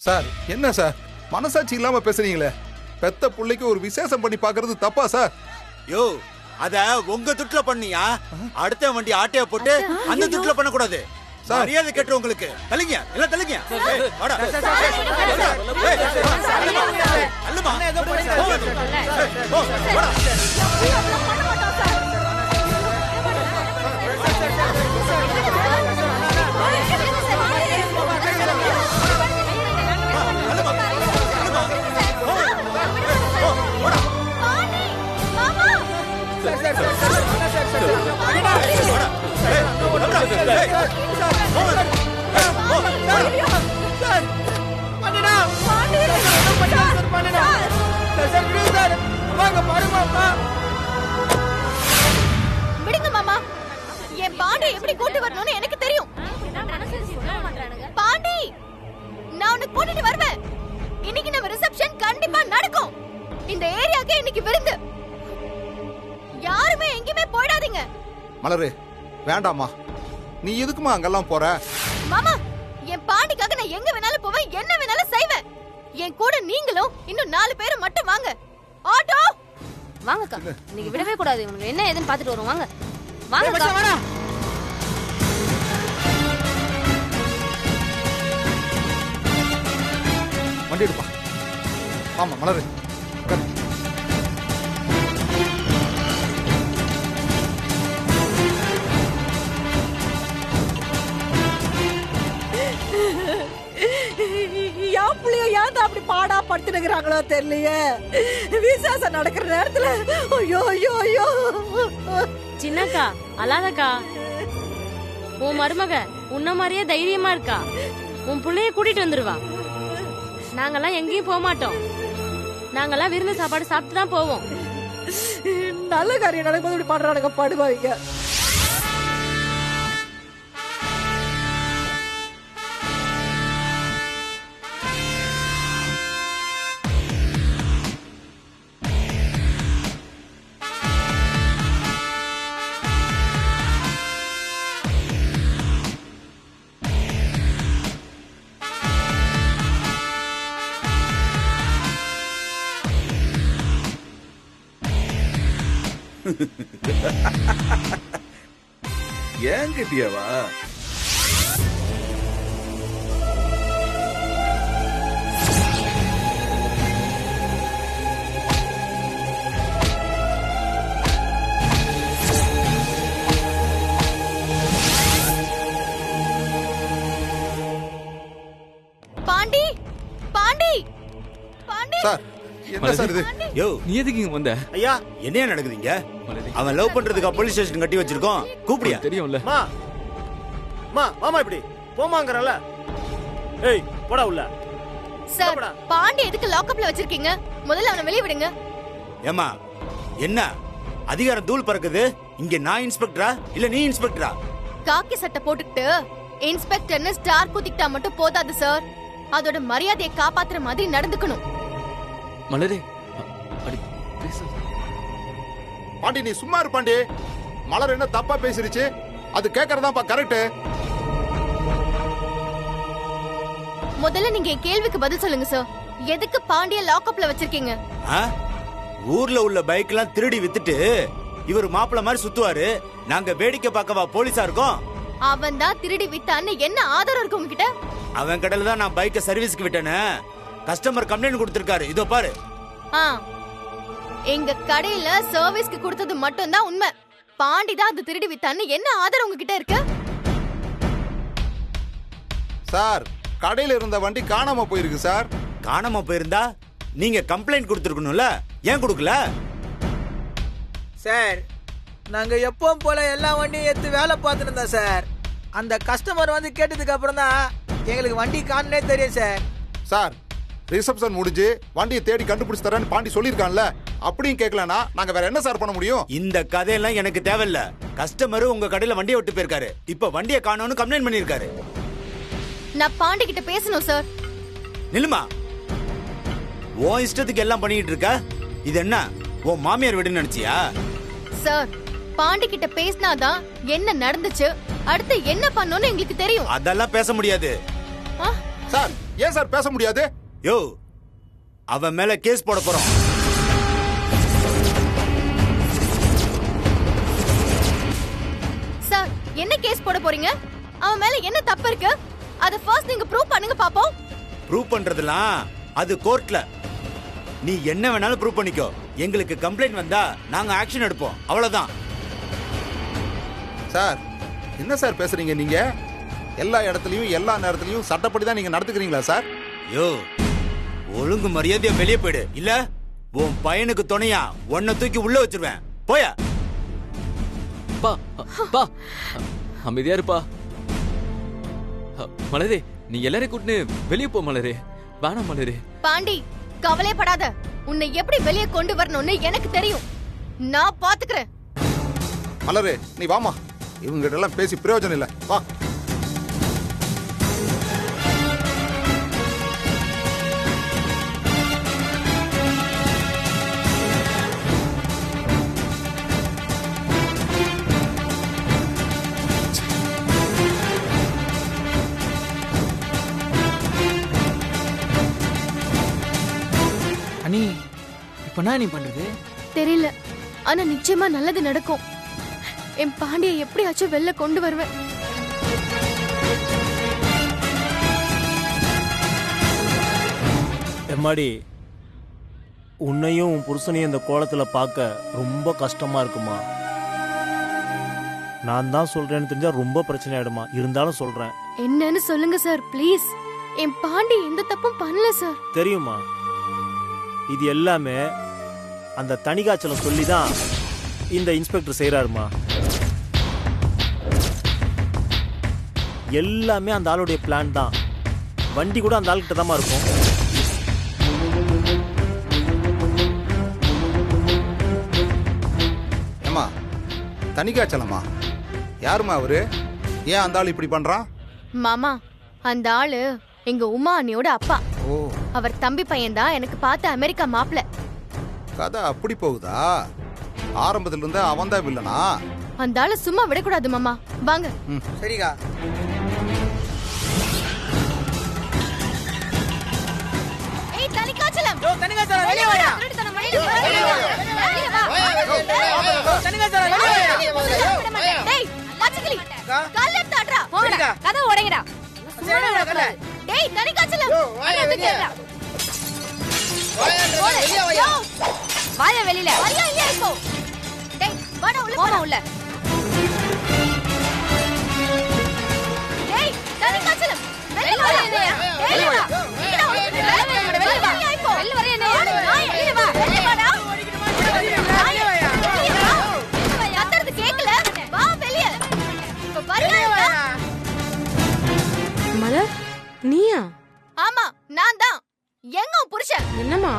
Sir என்ன sir மனசாட்சி இல்லாம பேசுறீங்களே? பெத்த புள்ளைக்கு ஒரு விசேஷம் பண்ணி பாக்குறது தப்பா சார்? யோ அத உங்க துட்டுல பண்ணியா? அடுத்த வண்டி ஆட்டைய போட்டு அந்த துட்டுல பண்ண கூடாது. மரியாதை கேட்டு உங்களுக்கு தள்ளிங்க எல்லாம் தள்ளிங்க. வாடா அல்லமா விடுங்க மாமா. என் பாண்டி எப்படி கூட்டி வரணும்னு எனக்கு தெரியும். பாண்டி நான் உன்னை கூட்டிட்டு வருவேன். இன்னைக்கு நம்ம ரிசப்ஷன் கண்டிப்பா நடக்கும். இந்த ஏரியாக்கு இன்னைக்கு விருந்து. யாருமே எங்கேயுமே போயிடாதீங்க. மலரு வேண்டாமா, நீ எதுக்குமா அங்கெல்லாம் போற? மாமா என் பாண்டிக்காக நான் எங்க வேணாலும் போவேன், என்ன வேணாலும் செய்வேன். என் கூட நீங்களும் இன்னும் 4 பேரும் மட்டும் வாங்க. ஆட்டோ வாங்கக்கா, இன்னைக்கு விடவே கூடாது. இவனுக்கு என்ன ஏதுன்னு பாத்துட்டு வரும். வாங்க வாங்க. வண்டி எடுப்பா. ஆமா மலரு அப்படி பாடா படுத்துனுக்குறாங்களோ தெரியலையே. விசேஷம் நடக்கிற நேரத்துல ஐயோ ஐயோ ஐயோ. சின்னக்கா அழாதக்கா. உன் மருமக உன்ன மாதிரியே தைரியமா இருக்கா. உன் பிள்ளைய கூட்டிட்டு வந்துருவா. நாங்கெல்லாம் எங்கேயும் போக மாட்டோம். நாங்கெல்லாம் விருந்து சாப்பாடு சாப்பிட்டு தான் போவோம். நல்ல காரியம் நடக்கும்போது இப்படி பாடுறானுங்க படுவாங்க. ஏன் கிட்டியவா? பாண்டி பாண்டி பாண்டி. சார் என்ன சார் இது? யோ நீ எதுக்கு இங்க வந்த? ஐயா என்ன நடக்குதுங்க? அவன் லவ் பண்றதுக்கு போலீஸ் ஸ்டேஷன் கட்டி வச்சிருக்கோம். கூப்பிடியா? தெரியும்ல. மாமா இப்படி போமாங்கறல. ஏய் போடா உள்ள. சார் பாண்டி எதுக்கு லாக்அப்ல வச்சிருக்கீங்க? முதல்ல அவனை வெளிய விடுங்க. ஏமா என்ன அதிகாரம் தூள் பறக்குது? இங்க நான் இன்ஸ்பெக்டரா இல்ல நீ இன்ஸ்பெக்டரா? காக்கி சட்டை போட்டுக்கிட்டு இன்ஸ்பெக்டர்னு ஸ்டார் குத்திக்கிட்டா மட்டும் போதாது சார். அதோட மரியாதையை காப்பாத்துற மாதிரி நடந்துக்கணும். மலரே அடி பேசு. பாண்டி நீ சும்மா இரு பாண்டி. மலர் என்ன தப்பா பேசிருச்சு? அது கேக்குறதாப்பா கரெக்ட். முதல்ல நீங்க என் கேள்விக்கு பதில் சொல்லுங்க சார். எதுக்கு பாண்டிய லாக்அப்ல வச்சிருக்கீங்க? ஊர்ல உள்ள பைக் எல்லாம் திருடி வித்துட்டு இவர் மாப்பிள்ள மாதிரி சுத்துவாரு. நாங்க வேடிக்கை பார்க்கவா போலீஸா இருக்கோம்? அவன் தான் திருடி வித்தான்னு என்ன ஆதாரம் இருக்கு உங்ககிட்ட? அவன் கடையில தான் நான் பைக்கை சர்வீஸ்க்கு விட்டேன்னு கஸ்டமர் கம்ப்ளைண்ட் கொடுத்திருக்காரு. இதோ பாரு. எங்க கடையில சர்வீஸ்க்கு கொடுத்தது மட்டும் தான் உண்மை. பாண்டி தான் அது திருடி வித்தான்னு என்ன ஆதாரம் உங்ககிட்ட இருக்கு? சார் கடையில இருந்த வண்டி காணாம போயிருக்கு சார். காணாம போயிருந்தா நீங்க கம்ப்ளைண்ட் கொடுத்திருக்கணும்ல, ஏன் கொடுக்கல? சார் நாங்க எப்பவும் போல எல்லா வண்டியும் எடுத்து வேலை பார்த்துட்டு இருந்தோம் சார். அந்த கஸ்டமர் வந்து கேட்டதுக்கு அப்புறம் தான் எங்களுக்கு வண்டி காணனே தெரியும் சார். சார் ரிசப்ஷன் முடிஞ்சு வண்டியை தேடி கண்டுபிடிச்சு தரேன்னு பாண்டி சொல்லிருக்கான்ல, அப்படியும் கேட்கலனா நாங்க வேற என்ன சார் பண்ண முடியும்? இந்த கதையெல்லாம் எனக்கு தேவையில்ல. கஸ்டமர் உங்க கடையில வண்டியை விட்டு போயிருக்காரு. இப்ப வண்டியை காணோம்னு கம்ப்ளைண்ட் பண்ணிருக்காரு. நான் பாண்டி கிட்ட பேசணும் சார். நில்லுமா, உன் இஷ்டத்துக்கு எல்லாம் பண்ணிட்டு இருக்க. இது என்ன உன் மாமியார் வீடுன்னு நினைச்சியா? சார் பாண்டி கிட்ட பேசினாதான் என்ன நடந்துச்சு, அடுத்து என்ன பண்ணணும்னு எங்களுக்கு தெரியும். அதெல்லாம் பேச முடியாது. சார் ஏன் சார் பேச முடியாது? யோ, அவன் மேல கேஸ் போட போறோம். சார் என்ன கேஸ் போட போறீங்க? அவன் மேல என்ன தப்பு இருக்கு? அத ஃபர்ஸ்ட் நீங்க ப்ரூவ் பண்ணுங்க பாப்போம். ப்ரூவ் பண்றதுலாம் அது கோர்ட்ல. நீ என்ன வேணாலும் ப்ரூவ் பண்ணிக்கோ. எங்களுக்கு கம்ப்ளைண்ட் வந்தா நாங்க ஆக்ஷன் எடுப்போம், அவ்வளவுதான். சார் என்ன சார் பேசுறீங்க நீங்க? எல்லா இடத்துலயும் எல்லா நேரத்துலயும் சட்டப்படி தான் நீங்க நடந்துக்கிறீங்களா சார்? யோ, ஒழுங்கு மரியாதையா வெளியே போயிடு, இல்ல உன் பையனுக்கு துணையா உன்னை தூக்கி உள்ள வச்சிருவேன். போயா. பா பா அமைதியா இருப்பா. மலரே, நீ எல்லாரையும் கூட்டினு வெளியே போ மலரே. வேணாம் மலரே. பாண்டி கவலைப்படாத, உன்னை எப்படி வெளியே கொண்டு வரணும்னு எனக்கு தெரியும். நான் பாத்துக்கிறேன். மலரு நீ வாமா, இவங்க கிட்ட எல்லாம் பேசி பிரயோஜனம் இல்ல, வா. அனி இப்ப என்ன நீ பண்றது? தெரியல, ஆனா நிச்சயமா நல்லது நடக்கும். என் பாண்டியை எப்படியாச்சும் வெளில கொண்டு வருவேன். எம்மாடி, உன்னையும் உன் புருஷனையும் இந்த கோலத்துல பார்க்க ரொம்ப கஷ்டமா இருக்குமா? நான் தான் சொல்றேன்னு தெரிஞ்சா ரொம்ப பிரச்சனை ஆயிடுமா. இருந்தாலும் சொல்றேன். என்னன்னு சொல்லுங்க சார் ப்ளீஸ். என் பாண்டி எந்த தப்பும் பண்ணல சார். தெரியுமா, இது எல்லாமே அந்த தணிகாச்சலம் சொல்லி தான் இந்த இன்ஸ்பெக்டர் செய்யறாருமா. எல்லாமே அந்த ஆளுடைய பிளான் தான். வண்டி கூட அந்த ஆளுகிட்ட தான் இருக்கும். ஏமா தணிகாச்சலமா? யாருமா அவரு? ஏன் அந்த ஆள் இப்படி பண்றான்? மாமா, அந்த ஆளு எங்க உமா அண்ணியோட அப்பா. ஓ, அவர் தம்பி பையன் தான் எனக்கு பார்த்த அமெரிக்கா மாப்பிள்ள. கதை அப்படி போகுதா? ஆரம்பத்துல இருந்து அவன் தான் வில்லனா? அந்த ஆளு சும்மா விடக்கூடாது மாமா, வாங்க. சரிக்கா. ஏய் தணிகாச்சலம், தணிகாச்சலம் வெளியே வாயா. திருட்டுத்தனம் பண்ணிட்டு வெளியே வா. வெளியே வா. தணிகாச்சலம் வெளியே வாயா. டேய் பச்சைக்கிளி, கால்ல எடுத்து ஆட்றா. போங்கடா, கதை உடைங்கடா. டேய் தணிகாச்சலம், கேக்குறா. வாயா வெளியில. வாயா இல்லையா இப்போ? டேய் வாடா உள்ள. போடா உள்ள. டேய் தணிகாச்சலம், வெளிய வா. வெளிய வா. இங்கடா உள்ள. வெளிய வா. இப்போ வெளிய வர என்ன? வெளிய வா. வெளிய வாடா. வெளிய வாயா. கத்துறது கேக்கல. வா வெளிய. இப்ப வரியா? மலர், நீயா? ஆமா நான் தான். எங்க உன் புருஷன்? என்னம்மா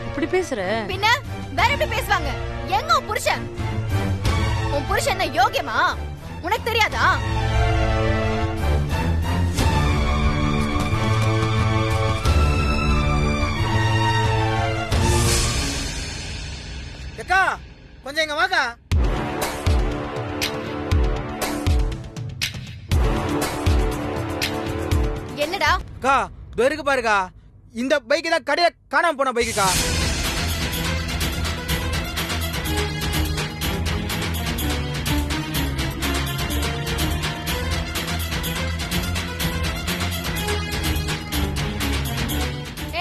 இப்படி பேசுற? பின்ன வேற எப்படி பேசுவாங்க? எங்க உன் புருஷன்? உன் புருஷன் என்ன யோகியமா? உனக்கு தெரியாதா? அக்கா கொஞ்சம் இங்க வாக்கா. என்னடா? அக்கா இருக்கு பாருக்கா, இந்த பைக் தான் கடையில காணாம போன பைக்குக்கா.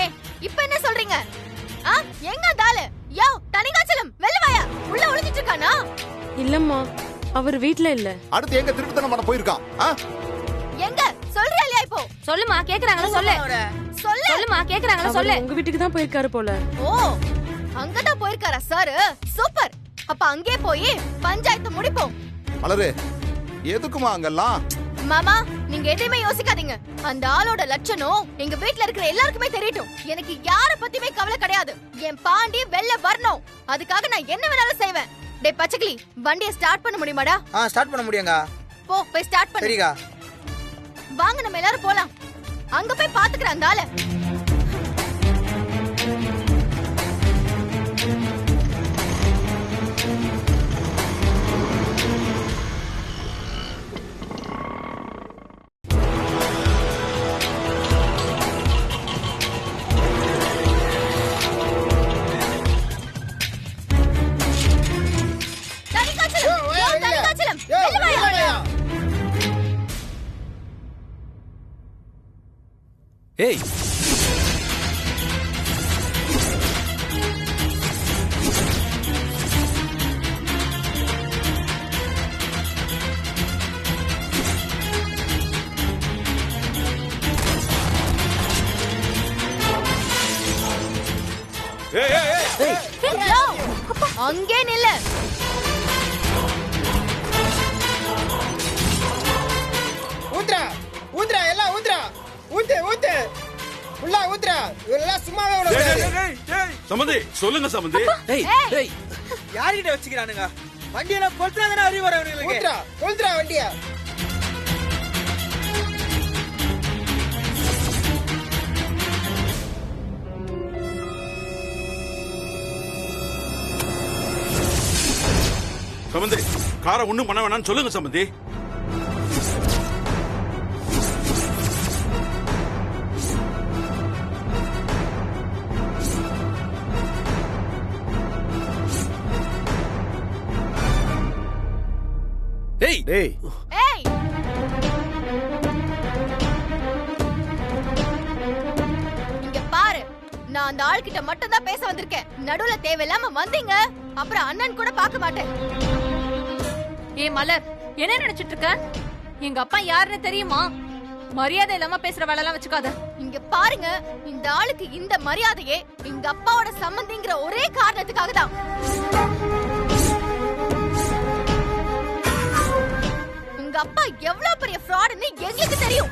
ஏய் இப்ப என்ன சொல்றீங்க? எங்க அந்த ஆளு? யோ தணிகாச்சலம், வெளிய வாயா. உள்ள ஒளிஞ்சிட்டு இருக்கானா? இல்லம்மா, அவர் வீட்ல இல்ல. அடுத்து எங்க திருட்டுத்தனம் பண்ண போயிருக்கான்? எங்க சொல்றியா இல்லையா இப்போ? சொல்லுமா, கேக்குறாங்களா? சொல்லு. சொல்லுமா, கேக்குறாங்களா? சொல்லு. உங்க வீட்டுக்கு தான் போயிருக்காரு போல. ஓ, அங்கதான் போயிருக்காரா சார்? சூப்பர். அப்ப அங்கே போய் பஞ்சாயத்து முடிப்போம். மலரு எதுக்குமா அங்கெல்லாம்? மாமா, நீங்க எதையுமே யோசிக்காதீங்க. அந்த ஆளோட லட்சணம் எங்க வீட்ல இருக்கிற எல்லாருக்குமே தெரியட்டும். எனக்கு யார பத்தியுமே கவலை கிடையாது. என் பாண்டி வெளில வரணும். அதுக்காக நான் என்ன வேணாலும் செய்வேன். டேய் பச்சைக்கிளி, வண்டியை ஸ்டார்ட் பண்ண முடியுமாடா? ஸ்டார்ட் பண்ண முடியுங்க. போய் ஸ்டார்ட் பண்ணு. சரிக்கா. வாங்க நம்ம எல்லாரும் போலாம். அங்க போய் பாத்துக்கிறேன் அந்த ஆளை. யோ, அங்கே நில்லு. ஊத்ரா ஊத்ரா எல்லாம் ஊத்ரா ஊத்து ஊத்து உள்ளா ஊத்ரா இவரெல்லாம் சும்மாவே விட சம்பந்தி சொல்லுங்க சம்பந்தி. யார்கிட்ட வச்சுக்கிறானுங்க? வண்டியெல்லாம் கொளுத்துறாங்கன்னு அறிவு வர ஊத்ரா கொளுத்துறா வண்டிய. சம்பந்தி காரை ஒண்ணும் பண்ண வேணாம்னு சொல்லுங்க சம்பந்தி. டேய் டேய் ஏய், இங்க பாரு, நான் அந்த ஆள்கிட்ட மட்டும் தான் பேச வந்திருக்கேன். நடுவுல தேவையில்லாம வந்தீங்க, அப்புறம் அண்ணன் கூட பார்க்க மாட்டேன். ஏ மலர், என்ன நினைச்சிட்டு இருக்க? எங்க அப்பா யாருன்னு தெரியுமா? மரியாதை இல்லாம பேசுற வேலைலாம் வச்சுக்காத. இங்க பாருங்க, இந்த ஆளுக்கு இந்த மரியாதையே எங்க அப்பாவோட சம்பந்திங்கிற ஒரே காரணத்துக்காக தான். உங்க அப்பா எவ்வளவு பெரிய ஃப்ராடுன்னு எங்களுக்கு தெரியும்.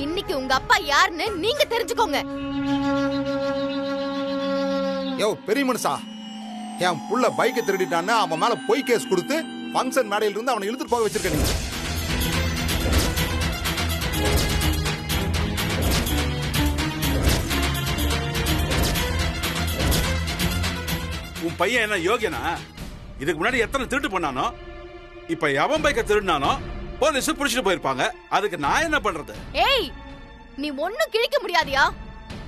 இன்னைக்கு உங்க அப்பா யாருன்னு நீங்க தெரிஞ்சுக்கோங்க. யோ பெரிய மனுஷா, என் புள்ள பைக்கை திருடிட்டான்னு அவன் மேல பொய் கேஸ் கொடுத்து ஃபங்க்ஷன் மேடையில இருந்து அவனை இழுத்துட்டு போக வச்சிருக்க நீ. உன் பையன் என்ன யோகியனா? இதுக்கு முன்னாடி எத்தனை திருட்டு பண்ணானோ, இப்ப எவன் பைக்க திருடினானோ போலீஸ் புடிச்சிட்டு போயிருப்பாங்க. அதுக்கு நான் என்ன பண்றது? ஏய், நீ ஒண்ணும் கிழிக்க முடியாதியா?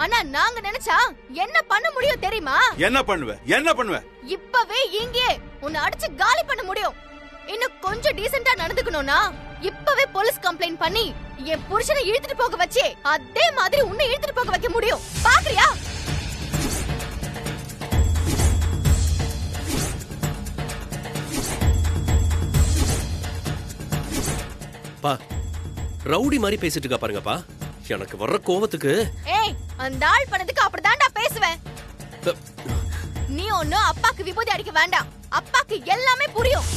ஆனா நாங்க நினைச்சா என்ன பண்ண முடியும் தெரியுமா? என்ன பண்ணுவ? இப்பவே இங்கே உன்னை அடிச்சு காலி பண்ண முடியும். இன்னும் கொஞ்சம் டீசென்ட்டா நடந்துக்கணும்னா இப்பவே போலீஸ் கம்ப்ளைண்ட் பண்ணி என் புருஷனை இழுத்துட்டு போக வச்சு அதே மாதிரி உன்னை இழுத்துட்டு போக வைக்க முடியும். பாக்குறியா? பா, ரவுடி மாதிரி பேசிட்டு இருக்கா பாருங்கப்பா. எனக்கு வர்ற கோவத்துக்கு. ஏய், அந்த ஆள் பண்ணதுக்கு அப்படிதான்டா பேசுவேன். நீ ஒன்னும் அப்பாக்கு விபூதி அடிக்க வேண்டாம். அப்பாக்கு எல்லாமே புரியும்.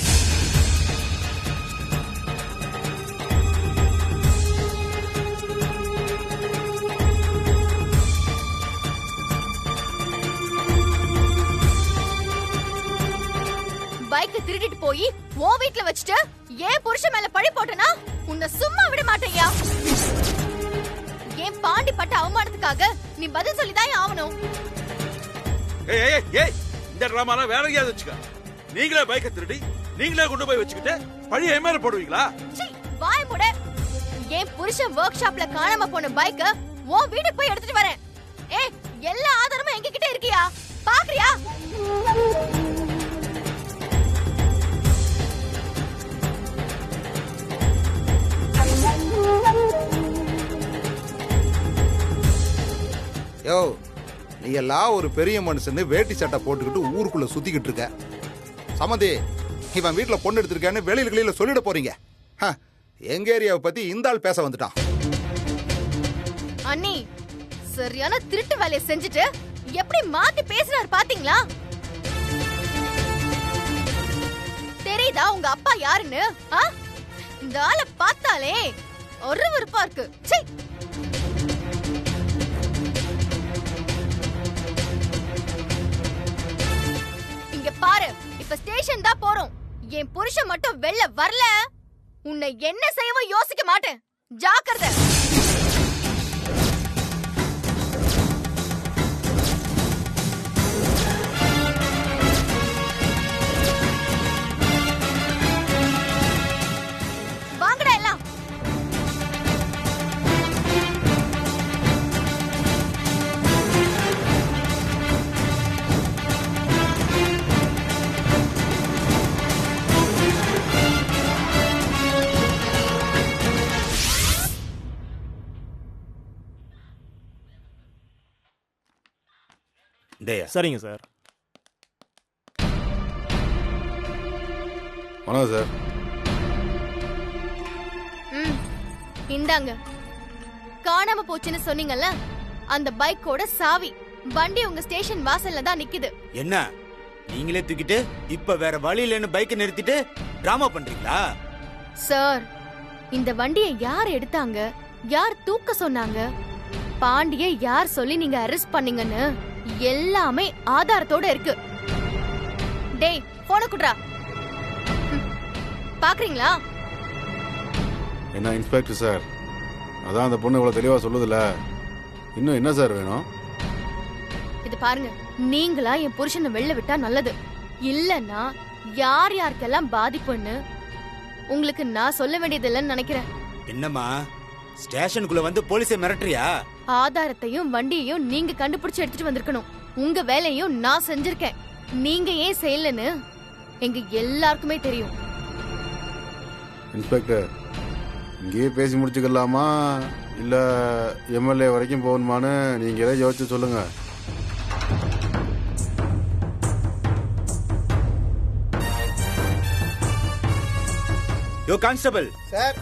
பைக் திருடிட்டு போய் ஓ வீட்ல வச்சுட்டு ஏன் புருஷன் மேல பழி போட்டனா உன்னை சும்மா விட மாட்டேயா? ஏன் பாண்டி பட்ட அவமானத்துக்காக நீ பதில் சொல்லிதான் ஆகணும். இந்த டிராமால வேற எங்கேயாவது வச்சுக்க. நீங்களே பைக்கை திருடி நீங்களே கொண்டு போய் வச்சுக்கிட்டு பழி என் மேல போடுவீங்களா? வாய் மூடு. என் புருஷன் ஒர்க் ஷாப்ல காணாம போன பைக்க ஓ வீட்டுக்கு போய் எடுத்துட்டு வரேன். ஏய், எல்லா ஆதாரமும் எங்க கிட்ட இருக்கியா? பாக்குறியா? யோ, நீ எல்லாம் ஒரு பெரிய மனுஷன்னு வேட்டி சட்டை போட்டுக்கிட்டு ஊருக்குள்ள சுத்திக்கிட்டு இருக்க. சமந்தி, இவன் வீட்டுல பொண்ணு எடுத்திருக்கான்னு வெளியில வெளியில சொல்லிட போறீங்க. எங்க ஏரியாவை பத்தி இந்த ஆள் பேச வந்துட்டான். அண்ணி, சரியான திருட்டு வேலையை செஞ்சுட்டு எப்படி மாத்தி பேசுறாரு பாத்தீங்களா? தெரியுதா உங்க அப்பா யாருன்னு? இந்த ஆளை பார்த்தாலே அருவருப்பா இருக்கு. சீ. இங்க பாரு, இப்ப ஸ்டேஷன் தான் போறோம். என் புருஷன் மட்டும் வெளில வரல, உன்னை என்ன செய்யவும் யோசிக்க மாட்டேன். ஜாக்கிரதை. வாங்கடா எல்லாம். சரிங்க சார். வணக்கம் சார். இந்தாங்க காணாம போச்சுன்னு சொன்னீங்கல்ல, அந்த பைக்கோட சாவி வண்டி உங்க ஸ்டேஷன் வாசல்ல தான் நிக்குது. என்ன நீங்களே தூக்கிட்டு இப்ப வேற வழி இல்லைன்னு பைக்கை நிறுத்திட்டு டிராமா பண்றீங்களா? சார், இந்த வண்டியை யார் எடுத்தாங்க, யார் தூக்க சொன்னாங்க, பாண்டிய யார் சொல்லி நீங்க அரெஸ்ட் பண்ணீங்கன்னு எல்லாமே ஆதாரத்தோட இருக்கு. டேய், போன குட்ரா. பாக்குறீங்களா? என்ன இன்ஸ்பெக்டர் சார், அதான் அந்த பொண்ணு இவ்வளவு தெளிவா சொல்லுதுல, இன்னும் என்ன சார் வேணும்? இது பாருங்க, நீங்களா என் புருஷனை வெளில விட்டா நல்லது. இல்லன்னா யார் யாருக்கெல்லாம் பாதிப்புன்னு உங்களுக்கு நான் சொல்ல வேண்டியது இல்லைன்னு நினைக்கிறேன். என்னம்மா ஸ்டேஷனுக்குள்ள வந்து போலீஸை மிரட்டுறியா? ஆதாரத்தையும் வண்டியையும் நீங்க கண்டுபிடிச்சு எடுத்துட்டு வந்திருக்கணும். உங்க வேலையும் நான் செஞ்சிருக்கேன். நீங்க ஏன் செய்யலன்னு எங்க எல்லாருக்குமே தெரியும். இன்ஸ்பெக்டர், இங்கேயே பேசி முடிச்சுக்கலாமா இல்ல எம்எல்ஏ வரைக்கும் போகணுமான்னு நீங்களே யோசிச்சு சொல்லுங்க. யோ கான்ஸ்டபிள் சார்,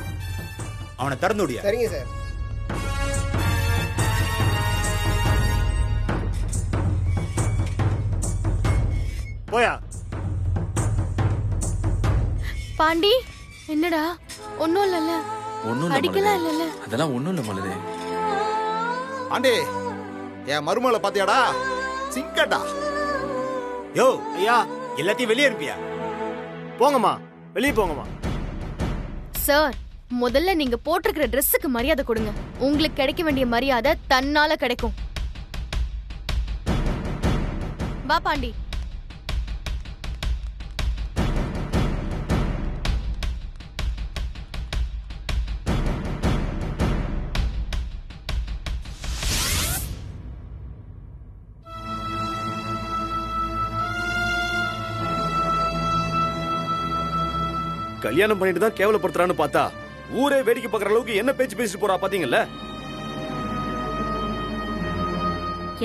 அவனை திறந்து விடியா? சரிங்க சார். போயா. பாண்டி, என்னடா? ஒண்ணும் இல்லல்ல, ஒண்ணும் அடிக்கலாம் இல்லல்ல? அதெல்லாம் ஒண்ணும் இல்ல மலரே. ஆண்டி, என் மருமகளை பாத்தியாடா? சிங்கடா. யோ ஐயா, எல்லாத்தையும் வெளியே இருப்பியா? போங்கம்மா, வெளியே போங்கம்மா. சார், முதல்ல நீங்க போட்டிருக்கிற ட்ரெஸ்ஸுக்கு மரியாதை கொடுங்க. உங்களுக்கு கிடைக்க வேண்டிய மரியாதை தன்னால கிடைக்கும். வா பாண்டி. கல்யாணம் பண்ணிட்டு தான் கேவலப்படுத்துறான்னு பார்த்தா ஊரே வேடிக்கை பார்க்குற அளவுக்கு என்ன பேச்சு பேசிட்டு போறா பாத்தீங்கல்ல?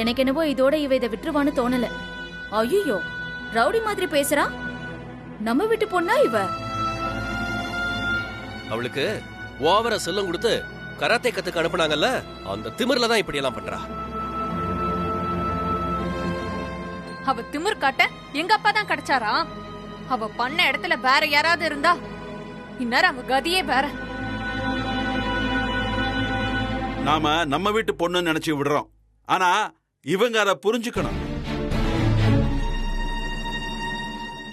எனக்கு என்னவோ இதோட இவ இதை விட்டுருவான்னு தோணல. ஐயோ, ரவுடி மாதிரி பேசுறா. நம்ம வீட்டு பொண்ணா இவ? அவளுக்கு ஓவரா செல்லம் கொடுத்து கராத்தே கத்துக்க அனுப்புனாங்கல்ல, அந்த திமிர்ல தான் இப்படி எல்லாம் பண்றா. அவ திமிர் காட்ட எங்க அப்பா தான் கிடைச்சாரா? அவ பண்ண இடத்துல வேற யாராவது இருந்தா இந்நேரம் அவ கதியே வேற. நாம நம்ம வீட்டு பொண்ணு நினைச்சு விடுறோம், ஆனா இவங்க அதை புரிஞ்சுக்கணும்.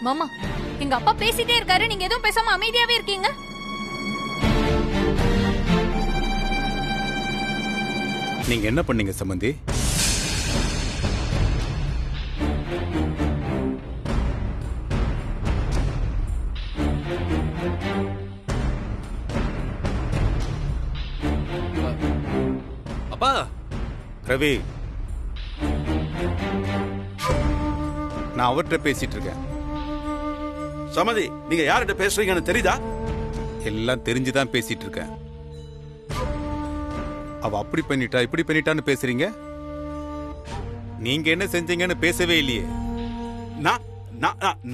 மாமா, எங்க அப்பா பேசிட்டே இருக்காரு, நீங்க எதுவும் பேசாம அமைதியாவே இருக்கீங்க. நீங்க என்ன பண்ணீங்க சம்பந்தி? அப்பா, ரவி, நான் அவர்கிட்ட பேசிட்டு இருக்கேன். சமதி, நீங்க யார்கிட்ட பேசுறீங்கன்னு தெரியுதா? எல்லாம் தெரிஞ்சுதான் பேசிட்டு இருக்கேன். அவ அப்படி பண்ணிட்டா இப்படி பண்ணிட்டான்னு பேசுறீங்க. நீங்க என்ன செஞ்சீங்கன்னு பேசவே இல்லையே.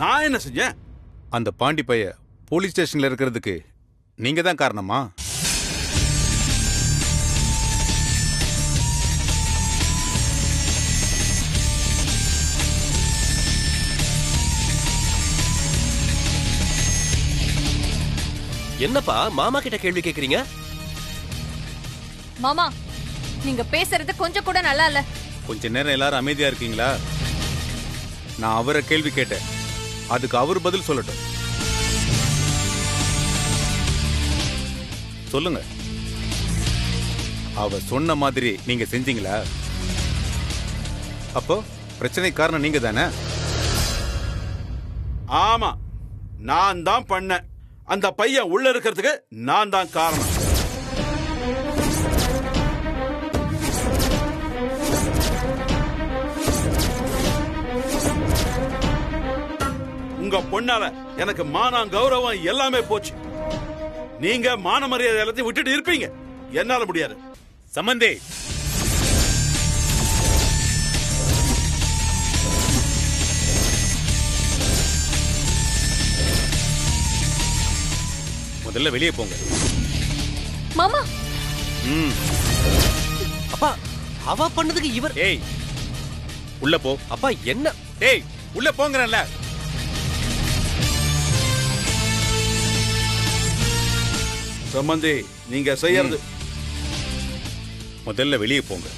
நான் என்ன செஞ்சேன்? அந்த பாண்டி பைய போலீஸ் ஸ்டேஷன்ல இருக்கிறதுக்கு நீங்க தான் காரணமா? என்னப்பா மாமா கிட்ட கேள்வி கேக்குறீங்க? மாமா, நீங்க பேசுறது கொஞ்சம் கூட நல்லா இல்ல. கொஞ்ச நேரம் எல்லாரும் அமைதியா இருக்கீங்களா? நான் அவரை கேள்வி கேட்டேன், அதுக்கு அவர் பதில் சொல்லட்டும். சொல்லுங்க, அவ சொன்ன மாதிரி நீங்க செஞ்சீங்களா? அப்போ பிரச்சனை காரணம் நீங்க தானே? ஆமா, நான் தான் பண்ணேன். அந்த பையன் உள்ள இருக்கிறதுக்கு நான் தான் காரணம். உங்க பொண்ணால எனக்கு மானம் கௌரவம் எல்லாமே போச்சு. நீங்க மான மரியாதை எல்லாத்தையும் விட்டுட்டு இருப்பீங்க, என்னால முடியாது. சம்பந்தி, முதல்ல வெளியே போங்க. மாமா, ம் அப்பா அவ பண்ணதுக்கு இவர் ஏய் உள்ள போ. அப்பா என்ன டேய் உள்ள போங்கறல்ல. சம்பந்தி நீங்க செய்யறது முதல்ல வெளியே போங்க.